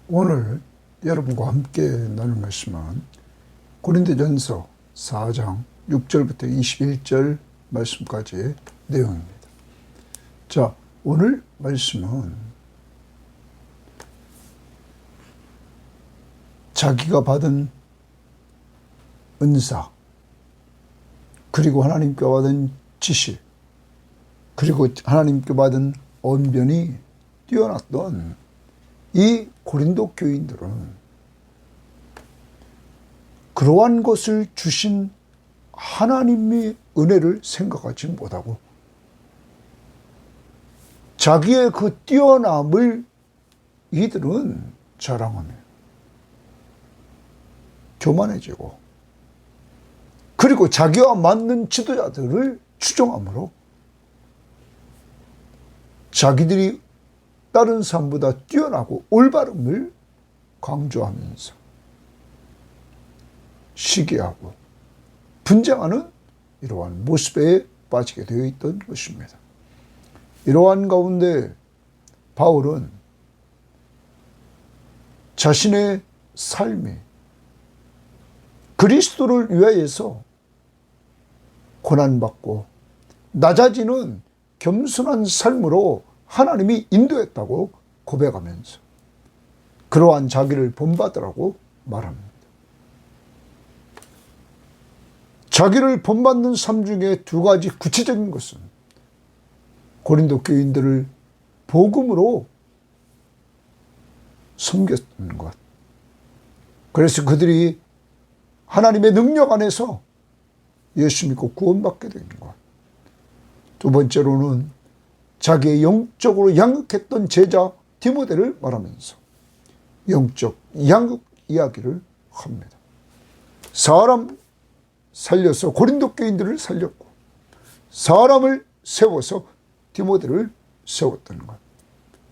오늘 여러분과 함께 나눌 말씀은 고린도전서 4장 6절부터 21절 말씀까지의 내용입니다. 자, 오늘 말씀은 자기가 받은 은사, 그리고 하나님께 받은 지식, 그리고 하나님께 받은 언변이 뛰어났던 이 고린도 교인들은 그러한 것을 주신 하나님의 은혜를 생각하지 못하고 자기의 그 뛰어남을 이들은 자랑하며 교만해지고, 그리고 자기와 맞는 지도자들을 추종함으로 자기들이 다른 사람보다 뛰어나고 올바름을 강조하면서 시기하고 분쟁하는 이러한 모습에 빠지게 되어 있던 것입니다. 이러한 가운데 바울은 자신의 삶이 그리스도를 위하여서 고난받고 낮아지는 겸손한 삶으로 하나님이 인도했다고 고백하면서 그러한 자기를 본받으라고 말합니다. 자기를 본받는 삶 중에 두 가지 구체적인 것은 고린도 교인들을 복음으로 섬겼던 것, 그래서 그들이 하나님의 능력 안에서 예수 믿고 구원받게 된 것, 두 번째로는 자기의 영적으로 양육했던 제자 디모데를 말하면서 영적 양육 이야기를 합니다. 사람 살려서 고린도 교인들을 살렸고, 사람을 세워서 디모데를 세웠던 것,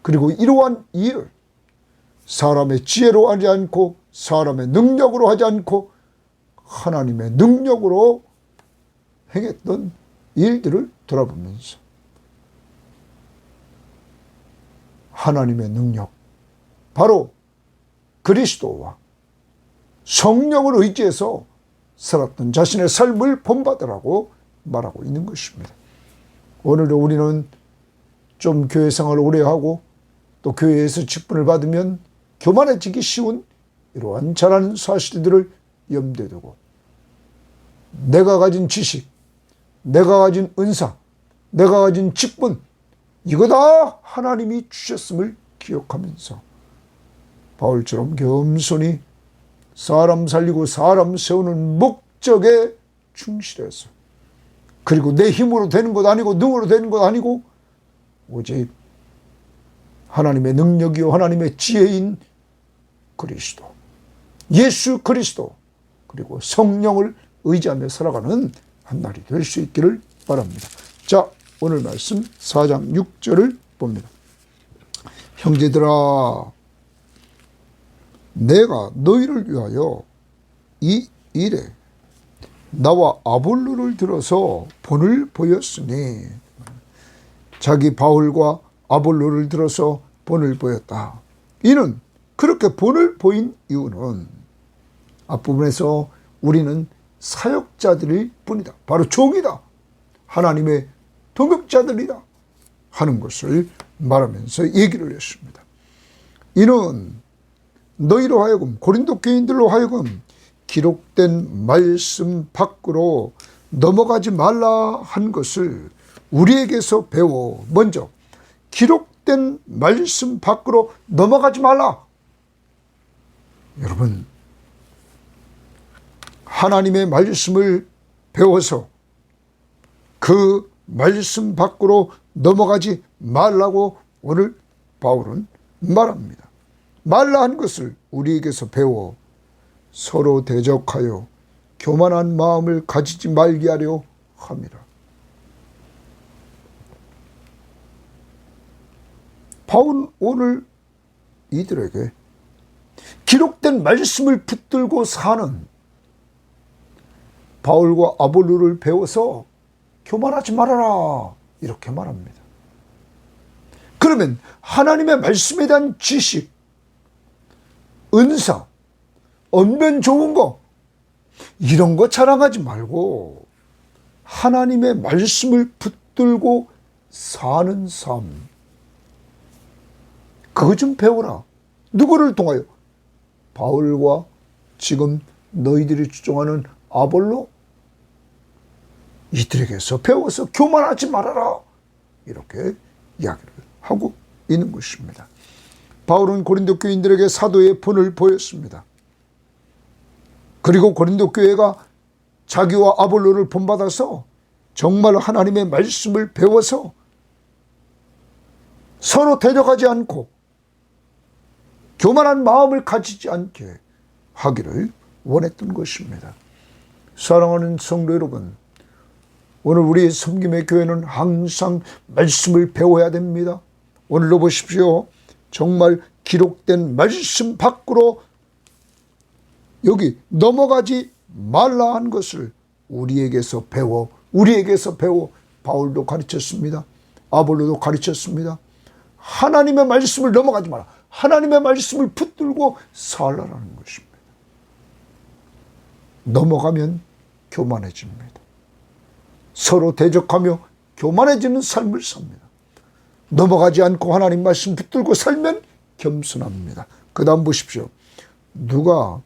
그리고 이러한 일을 사람의 지혜로 하지 않고 사람의 능력으로 하지 않고 하나님의 능력으로 행했던 일들을 돌아보면서 하나님의 능력, 바로 그리스도와 성령을 의지해서 살았던 자신의 삶을 본받으라고 말하고 있는 것입니다. 오늘 우리는 좀 교회 생활을 오래 하고 또 교회에서 직분을 받으면 교만해지기 쉬운 이러한 잘하는 사실들을 염두에 두고 내가 가진 지식, 내가 가진 은사, 내가 가진 직분, 이거 다 하나님이 주셨음을 기억하면서 바울처럼 겸손히 사람 살리고 사람 세우는 목적에 충실해서, 그리고 내 힘으로 되는 것 아니고 능으로 되는 것 아니고 오직 하나님의 능력이요 하나님의 지혜인 그리스도, 예수 그리스도, 그리고 성령을 의지하며 살아가는 한 날이 될 수 있기를 바랍니다. 자, 오늘 말씀 4장 6절을 봅니다. 형제들아, 내가 너희를 위하여 이 일에 나와 아볼로를 들어서 본을 보였으니, 자기 바울과 아볼로를 들어서 본을 보였다. 이는 그렇게 본을 보인 이유는 앞부분에서 우리는 사역자들일 뿐이다, 바로 종이다, 하나님의 동역자들이다 하는 것을 말하면서 얘기를 했습니다. 이는 너희로 하여금, 고린도 교인들로 하여금 기록된 말씀 밖으로 넘어가지 말라 한 것을 우리에게서 배워 먼저 기록된 말씀 밖으로 넘어가지 말라. 여러분, 하나님의 말씀을 배워서 그 말씀 밖으로 넘어가지 말라고 오늘 바울은 말합니다. 말라 한 것을 우리에게서 배워 서로 대적하여 교만한 마음을 가지지 말게 하려 함이라. 바울은 오늘 이들에게 기록된 말씀을 붙들고 사는 바울과 아볼로를 배워서 교만하지 말아라, 이렇게 말합니다. 그러면 하나님의 말씀에 대한 지식, 은사, 언변 좋은 거, 이런 거 자랑하지 말고 하나님의 말씀을 붙들고 사는 삶, 그거 좀 배워라. 누구를 통하여? 바울과 지금 너희들이 주장하는 아볼로, 이들에게서 배워서 교만하지 말아라, 이렇게 이야기를 하고 있는 것입니다. 바울은 고린도 교인들에게 사도의 본을 보였습니다. 그리고 고린도 교회가 자기와 아볼로를 본받아서 정말 하나님의 말씀을 배워서 서로 대적하지 않고 교만한 마음을 가지지 않게 하기를 원했던 것입니다. 사랑하는 성도 여러분, 오늘 우리 섬김의 교회는 항상 말씀을 배워야 됩니다. 오늘도 보십시오. 정말 기록된 말씀 밖으로 여기 넘어가지 말라 한 것을 우리에게서 배워 바울도 가르쳤습니다. 아볼로도 가르쳤습니다. 하나님의 말씀을 넘어가지 마라. 하나님의 말씀을 붙들고 살라라는 것입니다. 넘어가면 교만해집니다. 서로 대적하며 교만해지는 삶을 삽니다. 넘어가지 않고 하나님 말씀 붙들고 살면 겸손합니다. 그 다음 보십시오. 누가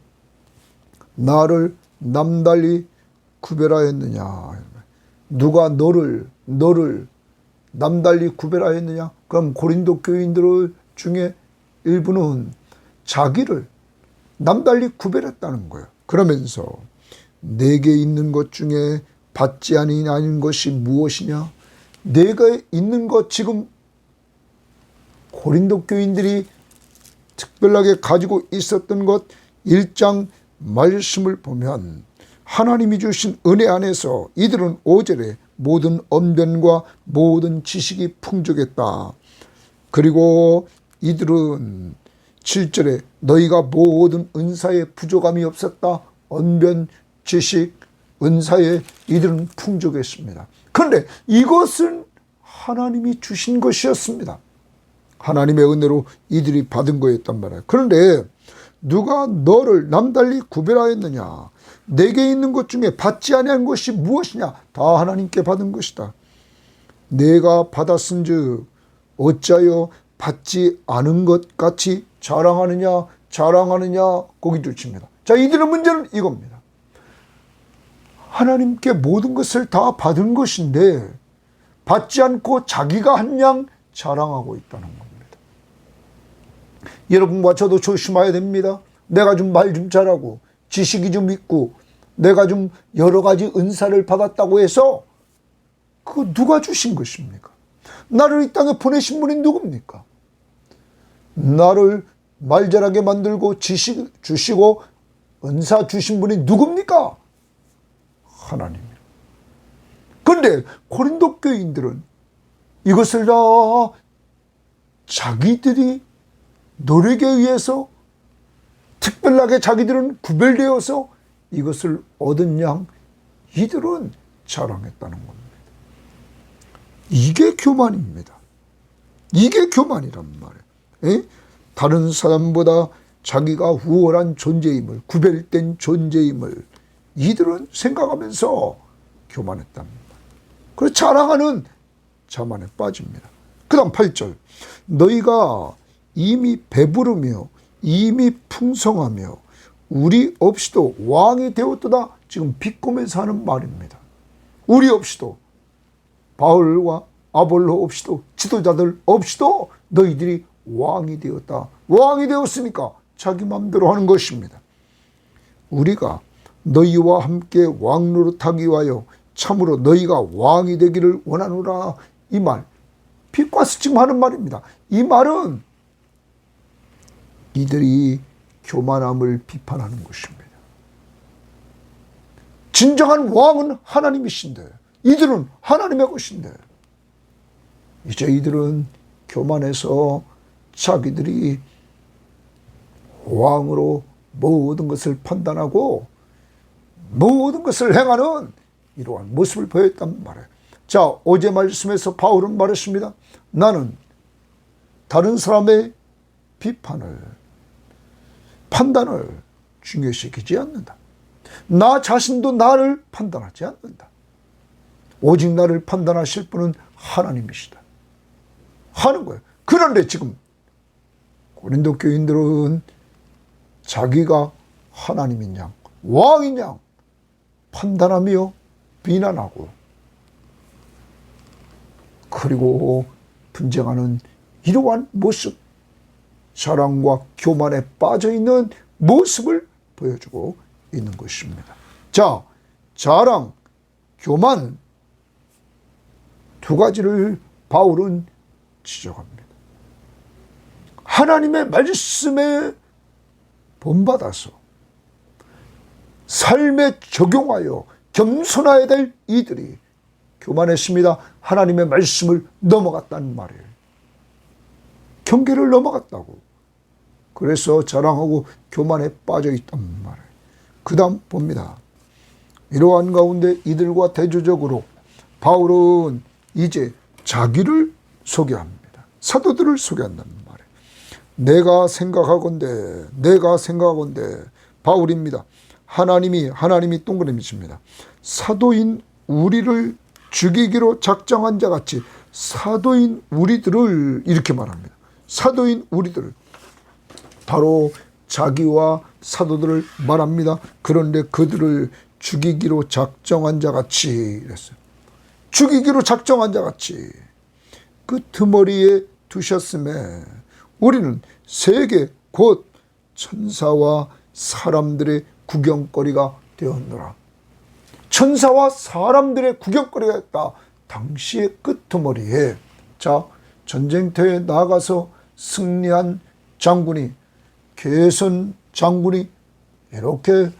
나를 남달리 구별하였느냐? 누가 너를 남달리 구별하였느냐? 그럼 고린도 교인들 중에 일부는 자기를 남달리 구별했다는 거예요. 그러면서 내게 있는 것 중에 받지 아니하는 것이 무엇이냐? 내가 있는 것, 지금 고린도 교인들이 특별하게 가지고 있었던 것, 1장 말씀을 보면 하나님이 주신 은혜 안에서 이들은 5절에 모든 언변과 모든 지식이 풍족했다. 그리고 이들은 7절에 너희가 모든 은사에 부족함이 없었다. 언변, 지식, 은사에 이들은 풍족했습니다. 그런데 이것은 하나님이 주신 것이었습니다. 하나님의 은혜로 이들이 받은 거였단 말이에요. 그런데 누가 너를 남달리 구별하였느냐? 내게 있는 것 중에 받지 아니한 것이 무엇이냐? 다 하나님께 받은 것이다. 내가 받았은즉 어찌하여 받지 않은 것 같이 자랑하느냐? 거기를 칩니다. 자, 이들의 문제는 이겁니다. 하나님께 모든 것을 다 받은 것인데 받지 않고 자기가 한 양 자랑하고 있다는 겁니다. 여러분과 저도 조심해야 됩니다. 내가 좀 말 좀 잘하고 지식이 좀 있고 내가 좀 여러 가지 은사를 받았다고 해서 그거 누가 주신 것입니까? 나를 이 땅에 보내신 분이 누굽니까? 나를 말 잘하게 만들고 지식 주시고 은사 주신 분이 누굽니까? 하나님이에요. 그런데 고린도 교인들은 이것을 다 자기들이 노력에 의해서 특별하게 자기들은 구별되어서 이것을 얻은 양 이들은 자랑했다는 겁니다. 이게 교만입니다. 이게 교만이란 말이에요. 다른 사람보다 자기가 우월한 존재임을, 구별된 존재임을 이들은 생각하면서 교만했답니다. 그래서 자랑하는 자만에 빠집니다. 그 다음 8절 너희가 이미 배부르며 이미 풍성하며 우리 없이도 왕이 되었도다. 지금 비꼬면서 하는 말입니다. 우리 없이도, 바울과 아볼로 없이도, 지도자들 없이도 너희들이 왕이 되었다. 왕이 되었으니까 자기 마음대로 하는 것입니다. 우리가 너희와 함께 왕노릇하기 위하여 참으로 너희가 왕이 되기를 원하노라. 이 말 빛과서 지금 하는 말입니다. 이 말은 이들이 교만함을 비판하는 것입니다. 진정한 왕은 하나님이신데 이들은 하나님의 것인데 이제 이들은 교만해서 자기들이 왕으로 모든 것을 판단하고 모든 것을 행하는 이러한 모습을 보였단 말이에요. 자, 어제 말씀에서 바울은 말했습니다. 나는 다른 사람의 비판을 판단을 중요시키지 않는다. 나 자신도 나를 판단하지 않는다. 오직 나를 판단하실 분은 하나님이시다 하는 거예요. 그런데 지금 고린도 교인들은 자기가 하나님인 양, 왕인 양 판단하며 비난하고, 그리고 분쟁하는 이러한 모습, 자랑과 교만에 빠져있는 모습을 보여주고 있는 것입니다. 자, 자랑, 교만 두 가지를 바울은 지적합니다. 하나님의 말씀에 본받아서 삶에 적용하여 겸손해야 될 이들이 교만했습니다. 하나님의 말씀을 넘어갔다는 말이에요. 경계를 넘어갔다고. 그래서 자랑하고 교만에 빠져있단 말이에요. 그 다음 봅니다. 이러한 가운데 이들과 대조적으로 바울은 이제 자기를 소개합니다. 사도들을 소개한다는 말이에요. 내가 생각하건대 바울입니다. 하나님이 동그라미십니다. 사도인 우리를 죽이기로 작정한 자 같이, 사도인 우리들을 이렇게 말합니다. 사도인 우리들을, 바로 자기와 사도들을 말합니다. 그런데 그들을 죽이기로 작정한 자 같이 이랬어요. 죽이기로 작정한 자 같이 끄트머리에 두셨음에 우리는 세계 곧 천사와 사람들의 구경거리가 되었노라. 천사와 사람들의 구경거리가 됐다. 당시의 끄트머리에, 자, 전쟁터에 나가서 승리한 장군이, 개선 장군이 이렇게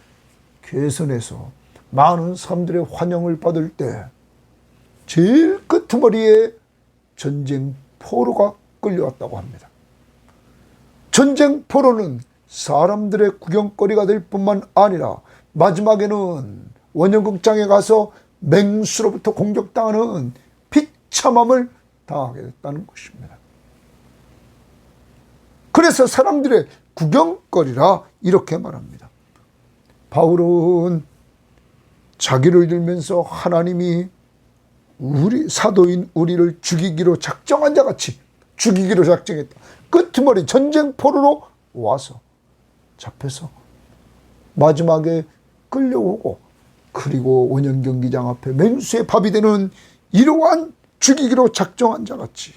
개선해서 많은 사람들의 환영을 받을 때 제일 끄트머리에 전쟁 포로가 끌려왔다고 합니다. 전쟁 포로는 사람들의 구경거리가 될 뿐만 아니라 마지막에는 원형극장에 가서 맹수로부터 공격당하는 비참함을 당하게 됐다는 것입니다. 그래서 사람들의 구경거리라 이렇게 말합니다. 바울은 자기를 들면서 하나님이 사도인 우리를 죽이기로 작정한 자 같이, 죽이기로 작정했다. 끄트머리 전쟁 포로로 와서 잡혀서 마지막에 끌려오고, 그리고 원형 경기장 앞에 맹수의 밥이 되는 이러한 죽이기로 작정한 자 같이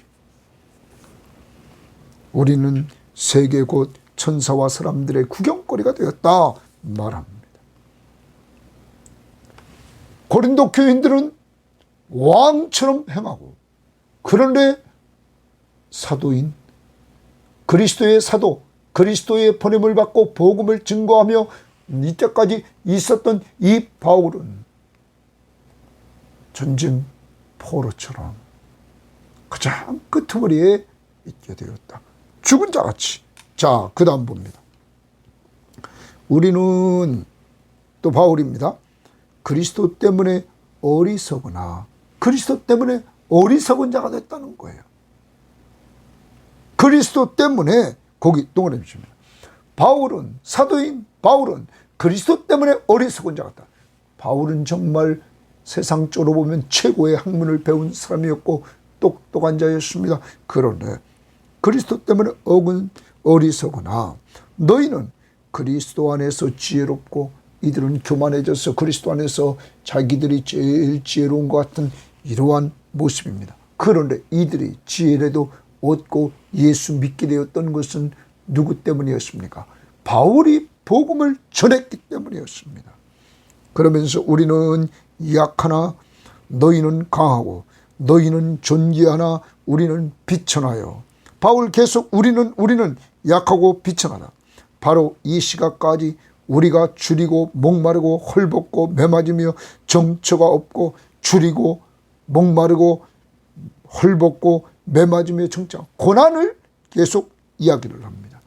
우리는 세계 곧 천사와 사람들의 구경거리가 되었다 말합니다. 고린도 교인들은 왕처럼 행하고, 그런데 사도인 그리스도의 사도, 그리스도의 보냄을 받고 복음을 증거하며 이때까지 있었던 이 바울은 전쟁 포로처럼 가장 끄트머리에 있게 되었다. 죽은 자같이. 자, 그 다음 봅니다. 우리는 또 바울입니다. 그리스도 때문에 어리석으나, 그리스도 때문에 어리석은 자가 됐다는 거예요. 그리스도 때문에, 거기 동그라미 칩니다. 바울은, 사도인 바울은 그리스도 때문에 어리석은 자 같다. 바울은 정말 세상적으로 보면 최고의 학문을 배운 사람이었고 똑똑한 자였습니다. 그런데 그리스도 때문에 어리석으나 너희는 그리스도 안에서 지혜롭고, 이들은 교만해져서 그리스도 안에서 자기들이 제일 지혜로운 것 같은 이러한 모습입니다. 그런데 이들이 지혜라도 얻고 예수 믿게 되었던 것은 누구 때문이었습니까? 바울이 복음을 전했기 때문이었습니다. 그러면서 우리는 약하나 너희는 강하고, 너희는 존귀하나 우리는 비천하여. 바울 계속 우리는 약하고 비천하다. 바로 이 시각까지 우리가 줄이고 목마르고 헐벗고 매맞으며 정처가 없고, 줄이고 목마르고 헐벗고 매맞으며 정처, 고난을 계속 이야기를 합니다.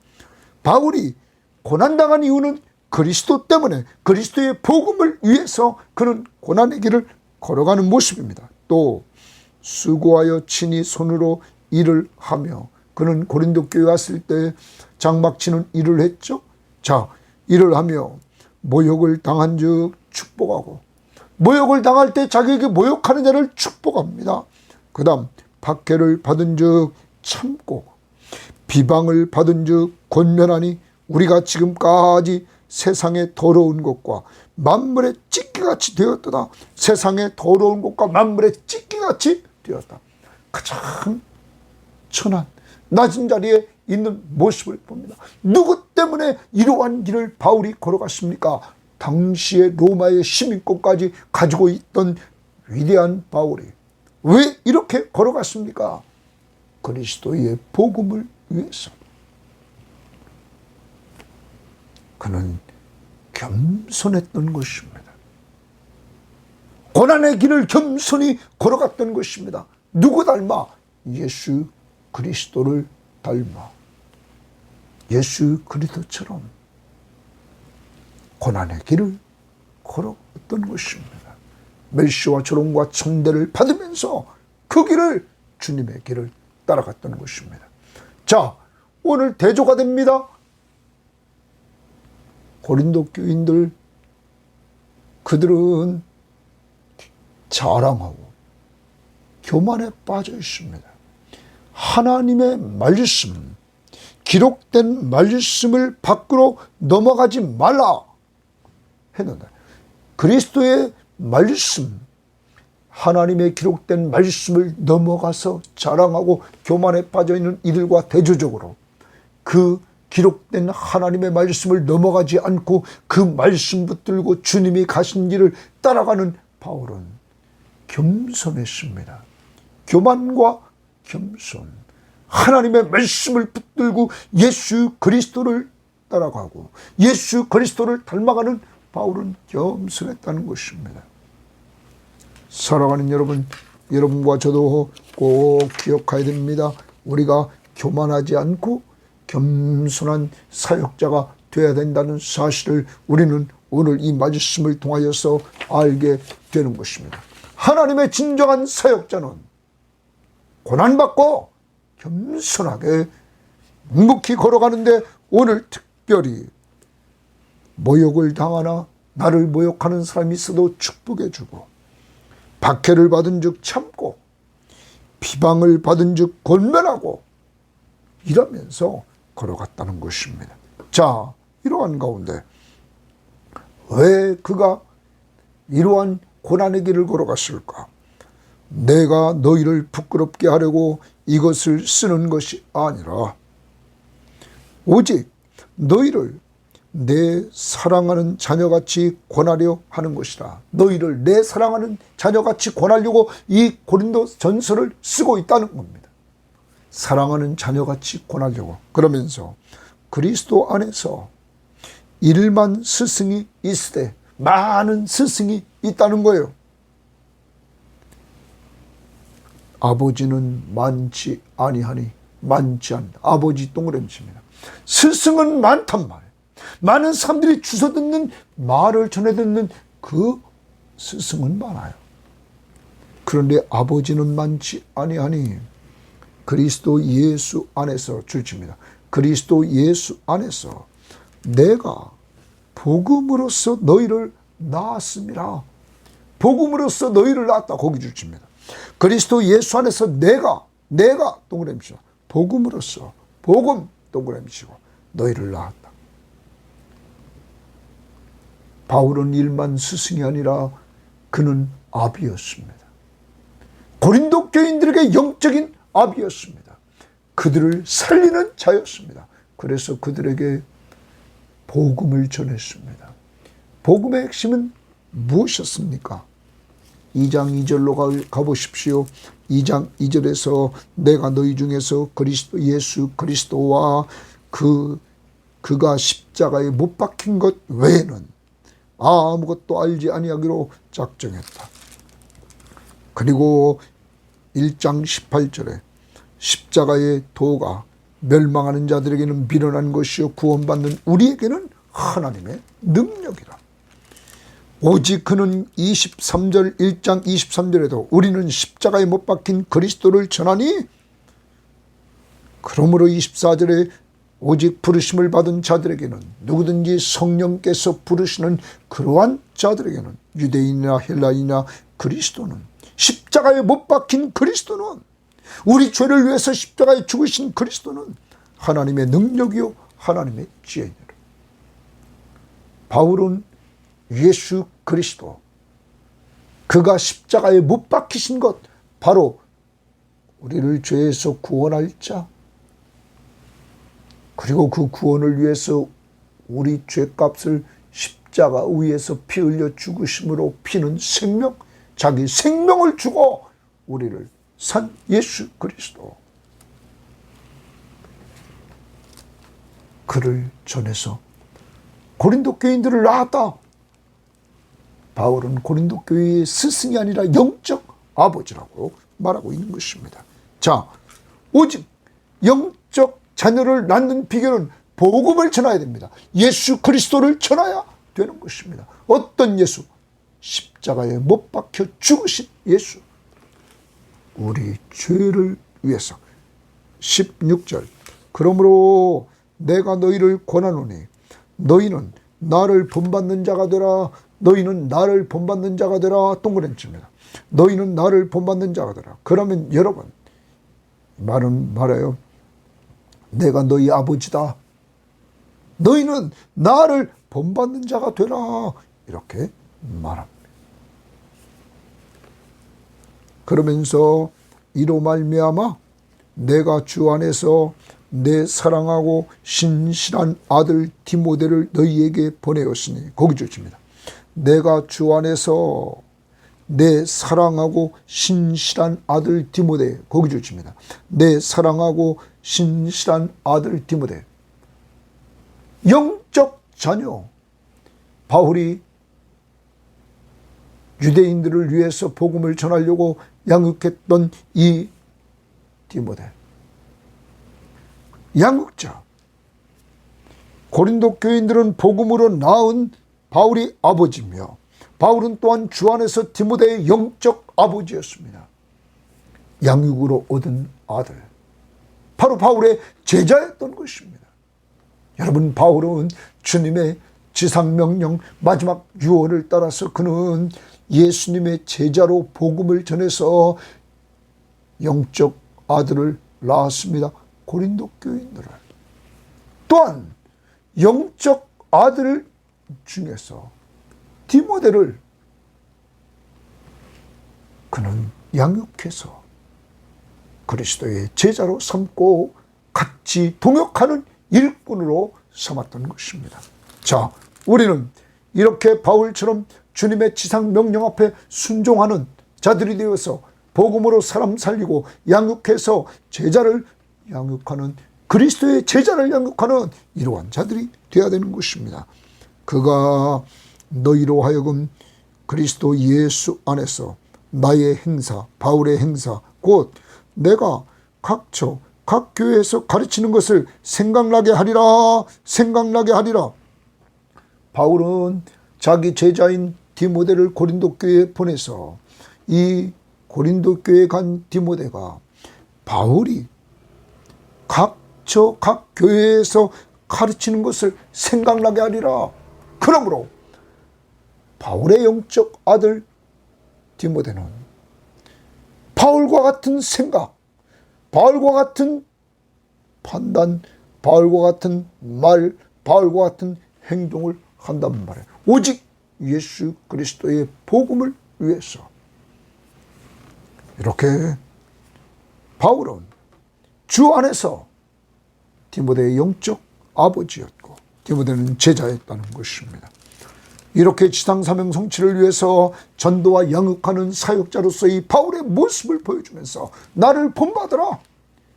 바울이 고난당한 이유는 그리스도 때문에, 그리스도의 복음을 위해서 그는 고난의 길을 걸어가는 모습입니다. 또 수고하여 친히 손으로 일을 하며, 그는 고린도 교회 왔을 때 장막 치는 일을 했죠. 자, 이를 하며 모욕을 당한 즉 축복하고, 모욕을 당할 때 자기에게 모욕하는 자를 축복합니다. 그 다음 박해를 받은 즉 참고, 비방을 받은 즉 권면하니 우리가 지금까지 세상의 더러운 것과 만물의 찢기같이 되었도다. 세상의 더러운 것과 만물의 찢기같이 되었다. 가장 천한 낮은 자리에 있는 모습을 봅니다. 누구 때문에 이러한 길을 바울이 걸어갔습니까? 당시의 로마의 시민권까지 가지고 있던 위대한 바울이 왜 이렇게 걸어갔습니까? 그리스도의 복음을 위해서. 그는 겸손했던 것입니다. 고난의 길을 겸손히 걸어갔던 것입니다. 누구 닮아? 예수 그리스도를 닮아. 예수 그리스도처럼 고난의 길을 걸어갔던 것입니다. 멸시와 조롱과 천대를 받으면서 그 길을, 주님의 길을 따라갔던 것입니다. 자, 오늘 대조가 됩니다. 고린도 교인들, 그들은 자랑하고 교만에 빠져 있습니다. 하나님의 말씀, 기록된 말씀을 밖으로 넘어가지 말라 했는데, 그리스도의 말씀, 하나님의 기록된 말씀을 넘어가서 자랑하고 교만에 빠져있는 이들과 대조적으로 그 기록된 하나님의 말씀을 넘어가지 않고 그 말씀 붙들고 주님이 가신 길을 따라가는 바울은 겸손했습니다. 교만과 겸손, 하나님의 말씀을 붙들고 예수 그리스도를 따라가고 예수 그리스도를 닮아가는 바울은 겸손했다는 것입니다. 사랑하는 여러분, 여러분과 저도 꼭 기억해야 됩니다. 우리가 교만하지 않고 겸손한 사역자가 되어야 된다는 사실을 우리는 오늘 이 말씀을 통하여서 알게 되는 것입니다. 하나님의 진정한 사역자는 고난받고 겸손하게 묵묵히 걸어가는데, 오늘 특별히 모욕을 당하나 나를 모욕하는 사람이 있어도 축복해주고, 박해를 받은 즉 참고, 비방을 받은 즉 권면하고, 이러면서 걸어갔다는 것입니다. 자, 이러한 가운데 왜 그가 이러한 고난의 길을 걸어갔을까? 내가 너희를 부끄럽게 하려고 이것을 쓰는 것이 아니라 오직 너희를 내 사랑하는 자녀같이 권하려 하는 것이다. 너희를 내 사랑하는 자녀같이 권하려고 이 고린도 전서를 쓰고 있다는 겁니다. 사랑하는 자녀같이 권하려고. 그러면서 그리스도 안에서 1만 스승이 있으되, 많은 스승이 있다는 거예요. 아버지는 많지 아니하니, 많지 않다. 아버지 동그라미입니다. 스승은 많단 말이에요. 많은 사람들이 주워 듣는 말을 전해 듣는 그 스승은 많아요. 그런데 아버지는 많지 아니하니 그리스도 예수 안에서 줄칩니다. 그리스도 예수 안에서 내가 복음으로써 너희를 낳았습니다. 복음으로써 너희를 낳았다. 거기 줄칩니다. 그리스도 예수 안에서 내가 동그라미치고 복음으로써, 복음 동그라미치고 너희를 낳았다. 바울은 1만 스승이 아니라 그는 아비였습니다. 고린도 교인들에게 영적인 아비였습니다. 그들을 살리는 자였습니다. 그래서 그들에게 복음을 전했습니다. 복음의 핵심은 무엇이었습니까? 2장 2절로 가보십시오. 2장 2절에서 내가 너희 중에서 그리스도 예수 그리스도와 그가 십자가에 못 박힌 것 외에는 아무것도 알지 아니하기로 작정했다. 그리고 1장 18절에 십자가의 도가 멸망하는 자들에게는 미련한 것이요 구원받는 우리에게는 하나님의 능력이라. 오직 그는 23절 1장 23절에도 우리는 십자가에 못 박힌 그리스도를 전하니, 그러므로 24절에 오직 부르심을 받은 자들에게는, 누구든지 성령께서 부르시는 그러한 자들에게는, 유대인이나 헬라인이나 그리스도는, 십자가에 못 박힌 그리스도는, 우리 죄를 위해서 십자가에 죽으신 그리스도는 하나님의 능력이요 하나님의 지혜니라. 바울은 예수 그리스도, 그가 십자가에 못 박히신 것, 바로 우리를 죄에서 구원할 자, 그리고 그 구원을 위해서 우리 죄값을 십자가 위에서 피 흘려 죽으심으로, 피는 생명, 자기 생명을 주고 우리를 산 예수 그리스도, 그를 전해서 고린도 교인들을 낳았다. 바울은 고린도 교회의 스승이 아니라 영적 아버지라고 말하고 있는 것입니다. 자, 오직 영적 자녀를 낳는 비결은 복음을 전해야 됩니다. 예수 그리스도를 전해야 되는 것입니다. 어떤 예수? 십자가에 못 박혀 죽으신 예수. 우리 죄를 위해서. 16절. 그러므로 내가 너희를 권하노니 너희는 나를 본받는 자가 되라. 너희는 나를 본받는 자가 되라. 동그라미입니다. 너희는 나를 본받는 자가 되라. 그러면 여러분, 말은 말해요. 내가 너희 아버지다. 너희는 나를 본받는 자가 되라. 이렇게 말합니다. 그러면서 이로 말미암아 내가 주 안에서 내 사랑하고 신실한 아들 디모데를 너희에게 보내었으니, 거기 주십니다. 내가 주 안에서 내 사랑하고 신실한 아들 디모데, 거기 주십니다. 내 사랑하고 신실한 아들 디모데. 영적 자녀. 바울이 유대인들을 위해서 복음을 전하려고 양육했던 이 디모데, 양육자. 고린도 교인들은 복음으로 낳은 바울이 아버지며, 바울은 또한 주 안에서 디모데의 영적 아버지였습니다. 양육으로 얻은 아들, 바로 바울의 제자였던 것입니다. 여러분, 바울은 주님의 지상명령 마지막 유언을 따라서 그는 예수님의 제자로 복음을 전해서 영적 아들을 낳았습니다. 고린도 교인들을. 또한 영적 아들 중에서 디모데를 그는 양육해서 그리스도의 제자로 삼고 같이 동역하는 일꾼으로 삼았던 것입니다. 자, 우리는 이렇게 바울처럼 주님의 지상 명령 앞에 순종하는 자들이 되어서 복음으로 사람 살리고 양육해서 제자를 양육하는, 그리스도의 제자를 양육하는 이러한 자들이 되어야 되는 것입니다. 그가 너희로 하여금 그리스도 예수 안에서 나의 행사, 바울의 행사, 곧 내가 각처 각 교회에서 가르치는 것을 생각나게 하리라. 생각나게 하리라. 바울은 자기 제자인 디모데를 고린도 교회에 보내서 이 고린도 교회에 간 디모데가 바울이 각처 각 교회에서 가르치는 것을 생각나게 하리라. 그러므로 바울의 영적 아들 디모데는 바울과 같은 생각, 바울과 같은 판단, 바울과 같은 말, 바울과 같은 행동을 한단 말이에요. 오직 예수 그리스도의 복음을 위해서. 이렇게 바울은 주 안에서 디모데의 영적 아버지였고 디모데는 제자였다는 것입니다. 이렇게 지상사명 성취를 위해서 전도와 양육하는 사역자로서의 바울의 모습을 보여주면서 나를 본받으라.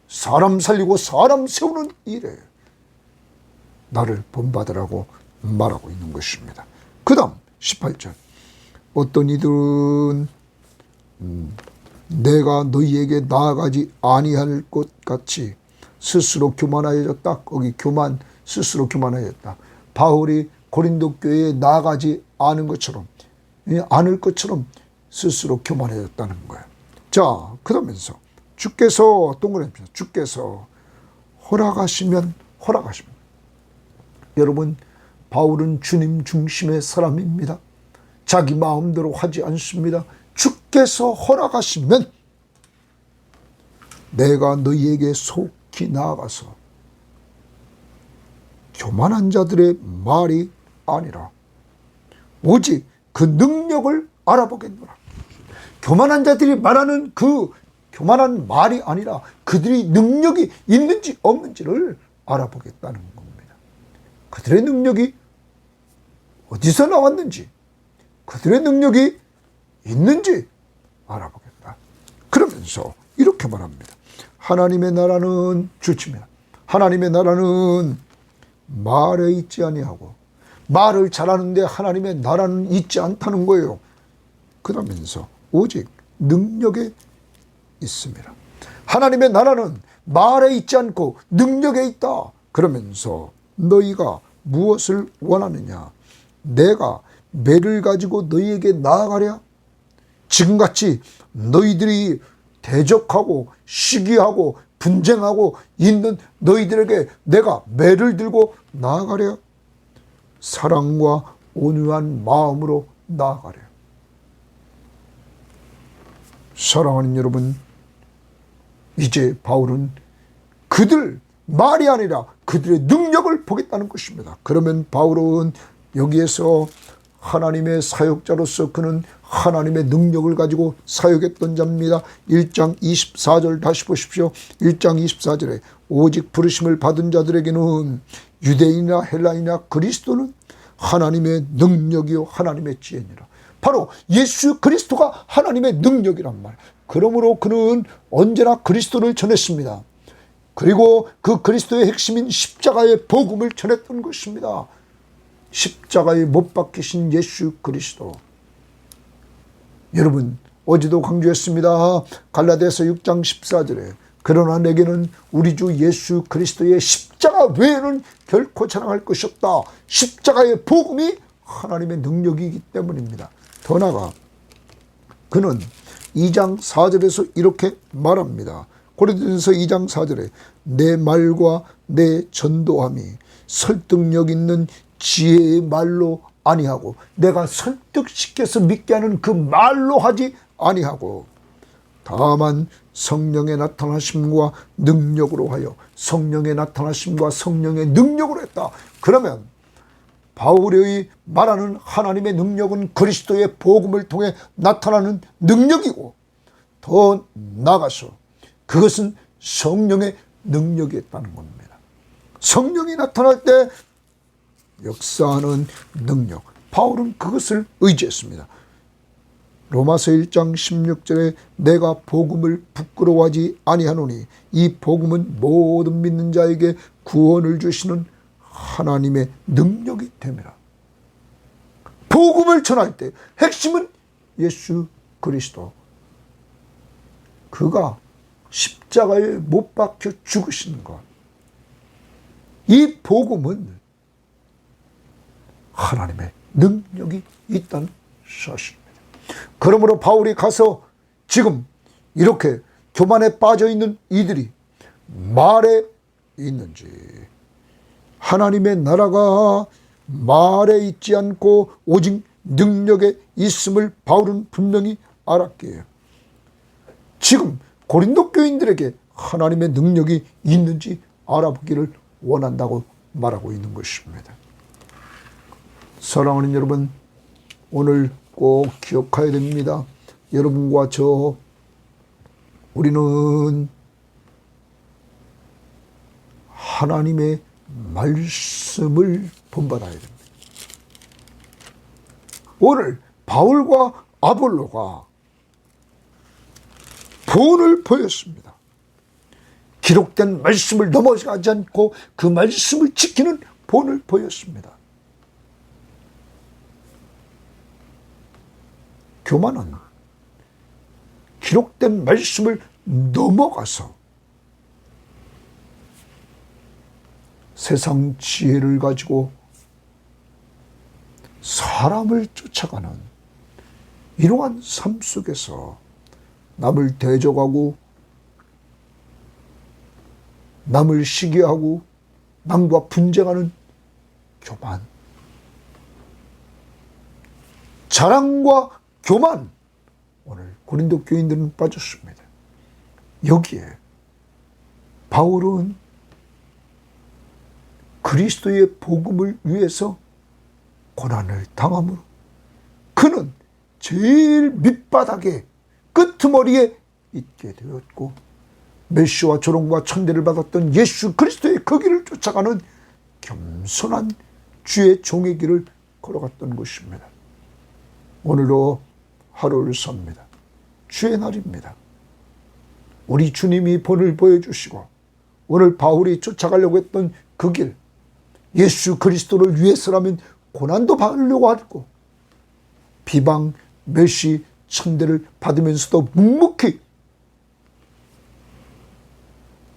사람 살리고 사람 세우는 일에 나를 본받으라고 말하고 있는 것입니다. 그 다음 18절. 어떤 이들은 내가 너희에게 나아가지 아니할 것 같이 스스로 교만하여졌다. 거기 교만, 스스로 교만하여졌다. 바울이 고린도 교회에 나아가지 않은 것처럼, 않을 것처럼 스스로 교만해졌다는 거예요. 자, 그러면서 주께서 동그라미, 주께서 허락하시면 허락하십니다. 여러분, 바울은 주님 중심의 사람입니다. 자기 마음대로 하지 않습니다. 주께서 허락하시면 내가 너희에게 속히 나아가서 교만한 자들의 말이 아니라 오직 그 능력을 알아보겠노라. 교만한 자들이 말하는 그 교만한 말이 아니라 그들이 능력이 있는지 없는지를 알아보겠다는 겁니다. 그들의 능력이 어디서 나왔는지, 그들의 능력이 있는지 알아보겠다. 그러면서 이렇게 말합니다. 하나님의 나라는 주치입니다. 하나님의 나라는 말에 있지 아니하고, 말을 잘하는데 하나님의 나라는 있지 않다는 거예요. 그러면서 오직 능력에 있습니다. 하나님의 나라는 말에 있지 않고 능력에 있다. 그러면서 너희가 무엇을 원하느냐? 내가 매를 가지고 너희에게 나아가랴? 지금같이 너희들이 대적하고 시기하고 분쟁하고 있는 너희들에게 내가 매를 들고 나아가랴? 사랑과 온유한 마음으로 나아가랴. 사랑하는 여러분, 이제 바울은 그들 말이 아니라 그들의 능력을 보겠다는 것입니다. 그러면 바울은 여기에서 하나님의 사역자로서 그는 하나님의 능력을 가지고 사역했던 자입니다. 1장 24절 다시 보십시오. 1장 24절에 오직 부르심을 받은 자들에게는 유대인이나 헬라인이나 그리스도는 하나님의 능력이요 하나님의 지혜니라. 바로 예수 그리스도가 하나님의 능력이란 말. 그러므로 그는 언제나 그리스도를 전했습니다. 그리고 그 그리스도의 핵심인 십자가의 복음을 전했던 것입니다. 십자가에 못 박히신 예수 그리스도. 여러분, 어제도 강조했습니다. 갈라디아서 6장 14절에 그러나 내게는 우리 주 예수 그리스도의 십자가 외에는 결코 자랑할 것이 없다. 십자가의 복음이 하나님의 능력이기 때문입니다. 더 나아가 그는 2장 4절에서 이렇게 말합니다. 고린도전서 2장 4절에 내 말과 내 전도함이 설득력 있는 지혜의 말로 아니하고, 내가 설득시켜서 믿게 하는 그 말로 하지 아니하고, 다만 성령의 나타나심과 능력으로 하여, 성령의 나타나심과 성령의 능력으로 했다. 그러면 바울의 말하는 하나님의 능력은 그리스도의 복음을 통해 나타나는 능력이고, 더 나아가서 그것은 성령의 능력이었다는 겁니다. 성령이 나타날 때 역사하는 능력, 바울은 그것을 의지했습니다. 로마서 1장 16절에 내가 복음을 부끄러워하지 아니하노니 이 복음은 모든 믿는 자에게 구원을 주시는 하나님의 능력이 됨이라. 복음을 전할 때 핵심은 예수 그리스도, 그가 십자가에 못 박혀 죽으시는 것, 이 복음은 하나님의 능력이 있다는 사실입니다. 그러므로 바울이 가서 지금 이렇게 교만에 빠져 있는 이들이 말에 있는지, 하나님의 나라가 말에 있지 않고 오직 능력에 있음을 바울은 분명히 알았기에 지금 고린도 교인들에게 하나님의 능력이 있는지 알아보기를 원한다고 말하고 있는 것입니다. 사랑하는 여러분, 오늘 꼭 기억해야 됩니다. 여러분과 저, 우리는 하나님의 말씀을 본받아야 됩니다. 오늘 바울과 아볼로가 본을 보였습니다. 기록된 말씀을 넘어가지 않고 그 말씀을 지키는 본을 보였습니다. 교만은 기록된 말씀을 넘어가서 세상 지혜를 가지고 사람을 쫓아가는 이러한 삶 속에서 남을 대적하고, 남을 시기하고, 남과 분쟁하는 교만, 자랑과 교만, 오늘 고린도 교인들은 빠졌습니다. 여기에 바울은 그리스도의 복음을 위해서 고난을 당함으로 그는 제일 밑바닥에 끄트머리에 있게 되었고, 메시와 조롱과 천대를 받았던 예수 그리스도의 그 길을 쫓아가는 겸손한 주의 종의 길을 걸어갔던 것입니다. 오늘도 하루를 삽니다. 주의 날입니다. 우리 주님이 본을 보여주시고 오늘 바울이 쫓아가려고 했던 그 길, 예수 그리스도를 위해서라면 고난도 받으려고 하고 비방, 멸시, 천대를 받으면서도 묵묵히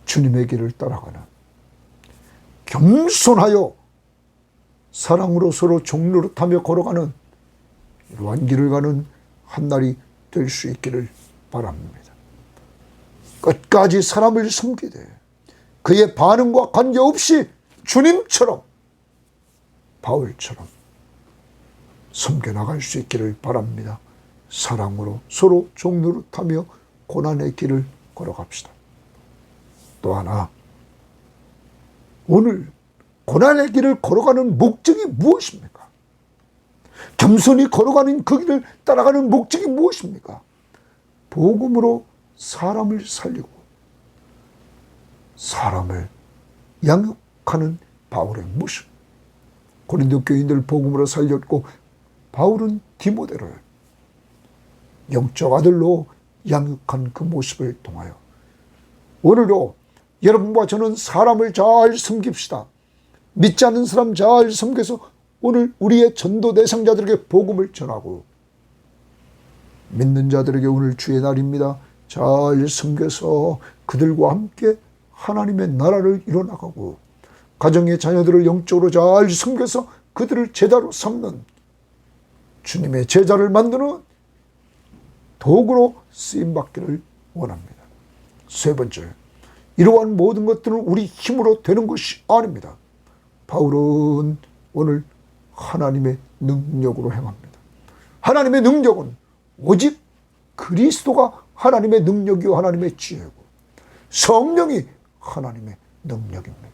주님의 길을 따라가는, 겸손하여 사랑으로 서로 종노릇하며 걸어가는 이러한 길을 가는 한날이 될 수 있기를 바랍니다. 끝까지 사람을 섬기되 그의 반응과 관계없이 주님처럼, 바울처럼 섬겨나갈 수 있기를 바랍니다. 사랑으로 서로 종노릇하며 고난의 길을 걸어갑시다. 또 하나, 오늘 고난의 길을 걸어가는 목적이 무엇입니까? 겸손히 걸어가는 그 길을 따라가는 목적이 무엇입니까? 복음으로 사람을 살리고 사람을 양육하는 바울의 모습. 고린도 교인들 복음으로 살렸고 바울은 디모데를 영적 아들로 양육한 그 모습을 통하여 오늘도 여러분과 저는 사람을 잘 섬깁시다. 믿지 않는 사람 잘 섬겨서 오늘 우리의 전도 대상자들에게 복음을 전하고, 믿는 자들에게 오늘 주의 날입니다. 잘 섬겨서 그들과 함께 하나님의 나라를 이뤄나가고, 가정의 자녀들을 영적으로 잘 섬겨서 그들을 제자로 삼는, 주님의 제자를 만드는 도구로 쓰임받기를 원합니다. 세 번째, 이러한 모든 것들은 우리 힘으로 되는 것이 아닙니다. 바울은 오늘 하나님의 능력으로 행합니다. 하나님의 능력은 오직 그리스도가 하나님의 능력이요 하나님의 지혜고 성령이 하나님의 능력입니다.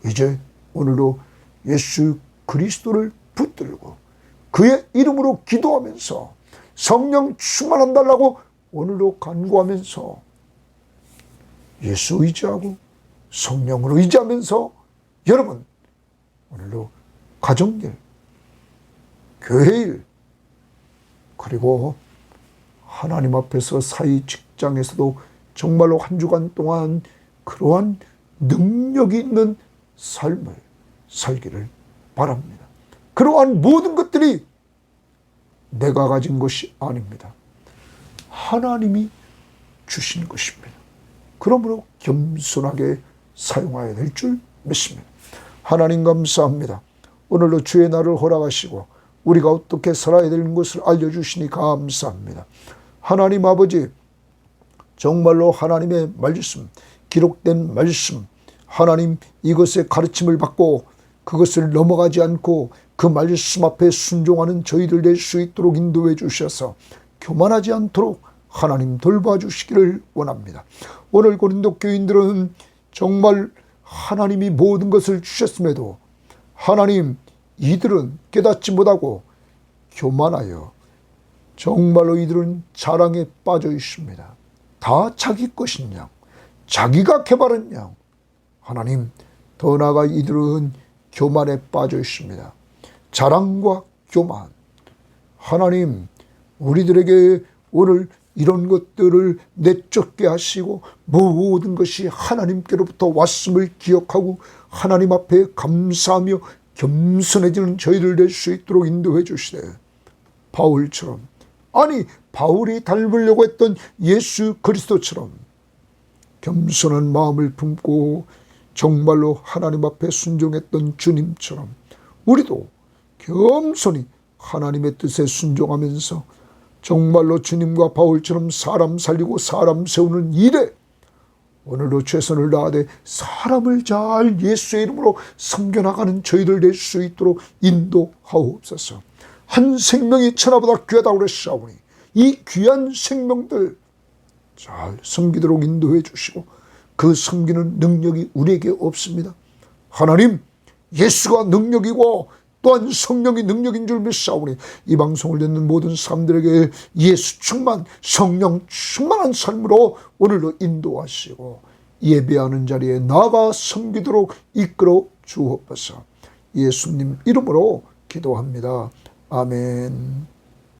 이제 오늘도 예수 그리스도를 붙들고 그의 이름으로 기도하면서 성령 충만한달라고 오늘도 간구하면서 예수 의지하고 성령으로 의지하면서 여러분 오늘도 가정일, 교회일, 그리고 하나님 앞에서 사이 직장에서도 정말로 한 주간 동안 그러한 능력이 있는 삶을 살기를 바랍니다. 그러한 모든 것들이 내가 가진 것이 아닙니다. 하나님이 주신 것입니다. 그러므로 겸손하게 사용해야 될 줄 믿습니다. 하나님 감사합니다. 오늘도 주의 날을 허락하시고 우리가 어떻게 살아야 되는 것을 알려주시니 감사합니다. 하나님 아버지, 정말로 하나님의 말씀, 기록된 말씀, 하나님 이것의 가르침을 받고 그것을 넘어가지 않고 그 말씀 앞에 순종하는 저희들 될 수 있도록 인도해 주셔서 교만하지 않도록 하나님 돌봐주시기를 원합니다. 오늘 고린도 교인들은 정말 하나님이 모든 것을 주셨음에도 하나님 이들은 깨닫지 못하고 교만하여 정말로 이들은 자랑에 빠져 있습니다. 다 자기 것인 양, 자기가 개발한 양. 하나님, 더 나아가 이들은 교만에 빠져 있습니다. 자랑과 교만. 하나님, 우리들에게 오늘 이런 것들을 내쫓게 하시고 모든 것이 하나님께로부터 왔음을 기억하고 하나님 앞에 감사하며 겸손해지는 저희를 될 수 있도록 인도해 주시되, 바울처럼, 아니 바울이 닮으려고 했던 예수 그리스도처럼 겸손한 마음을 품고 정말로 하나님 앞에 순종했던 주님처럼 우리도 겸손히 하나님의 뜻에 순종하면서 정말로 주님과 바울처럼 사람 살리고 사람 세우는 일에 오늘도 최선을 다하되 사람을 잘 예수의 이름으로 섬겨나가는 저희들 될 수 있도록 인도하옵소서. 한 생명이 천하보다 귀하다고 그랬사오니 이 귀한 생명들 잘 섬기도록 인도해 주시고 그 섬기는 능력이 우리에게 없습니다. 하나님, 예수가 능력이고 또한 성령이 능력인 줄 믿사오니 이 방송을 듣는 모든 사람들에게 예수 충만, 성령 충만한 삶으로 오늘도 인도하시고 예배하는 자리에 나아가 섬기도록 이끌어 주옵소서. 예수님 이름으로 기도합니다. 아멘.